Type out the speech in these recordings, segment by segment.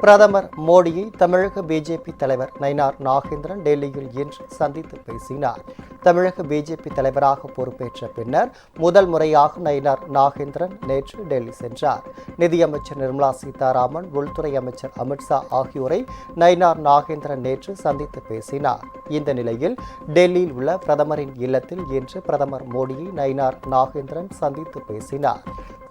பிரதமர் மோடியை தமிழக பிஜேபி தலைவர் நயினார் நாகேந்திரன் டெல்லியில் இன்று சந்தித்து பேசினார். தமிழக பிஜேபி தலைவராக பொறுப்பேற்ற பின்னர் முதல் முறையாக நயினார் நாகேந்திரன் நேற்று டெல்லி சென்றார். நிதியமைச்சர் நிர்மலா சீதாராமன், உள்துறை அமைச்சர் அமித்ஷா ஆகியோரை நயினார் நாகேந்திரன் நேற்று சந்தித்து பேசினார். இந்த நிலையில் டெல்லியில் உள்ள பிரதமரின் இல்லத்தில் இன்று பிரதமர் மோடியை நயினார் நாகேந்திரன் சந்தித்து பேசினார்.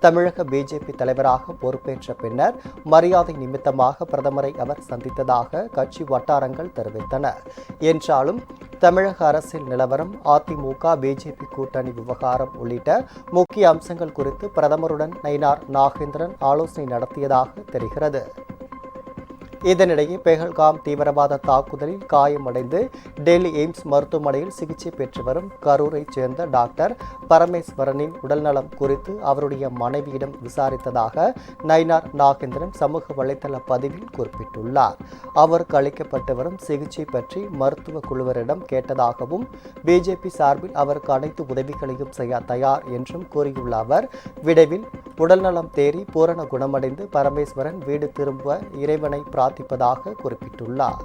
தமிழக பிஜேபி தலைவராக பொறுப்பேற்ற பின்னர் மரியாதை நிமித்தமாக பிரதமரை அவர் சந்தித்ததாக கட்சி வட்டாரங்கள் தெரிவித்தன. என்றாலும் தமிழக அரசியல் நிலவரம், அதிமுக பிஜேபி கூட்டணி விவகாரம் உள்ளிட்ட முக்கிய அம்சங்கள் குறித்து பிரதமருடன் நயினார் நாகேந்திரன் ஆலோசனை நடத்தியதாக தெரிகிறது. இதனிடையே பெஹல்காம் தீவிரவாத தாக்குதலில் காயமடைந்து டெல்லி எய்ம்ஸ் மருத்துவமனையில் சிகிச்சை பெற்று வரும் கரூரைச் சேர்ந்த டாக்டர் பரமேஸ்வரனின் உடல்நலம் குறித்து அவருடைய மனைவியிடம் விசாரித்ததாக நயினார் நாகேந்திரன் சமூக வலைதள பதிவில் குறிப்பிட்டுள்ளார். அவருக்கு அளிக்கப்பட்டு வரும் சிகிச்சை பற்றி மருத்துவ குழுவரிடம் கேட்டதாகவும், பிஜேபி சார்பில் அவருக்கு அனைத்து உதவிகளையும் செய்ய தயார் என்றும் கூறியுள்ள அவர், விரைவில் உடல்நலம் தேறி பூரண குணமடைந்து பரமேஸ்வரன் வீடு திரும்ப இறைவனை பிரார்த்திப்பதாக குறிப்பிட்டுள்ளார்.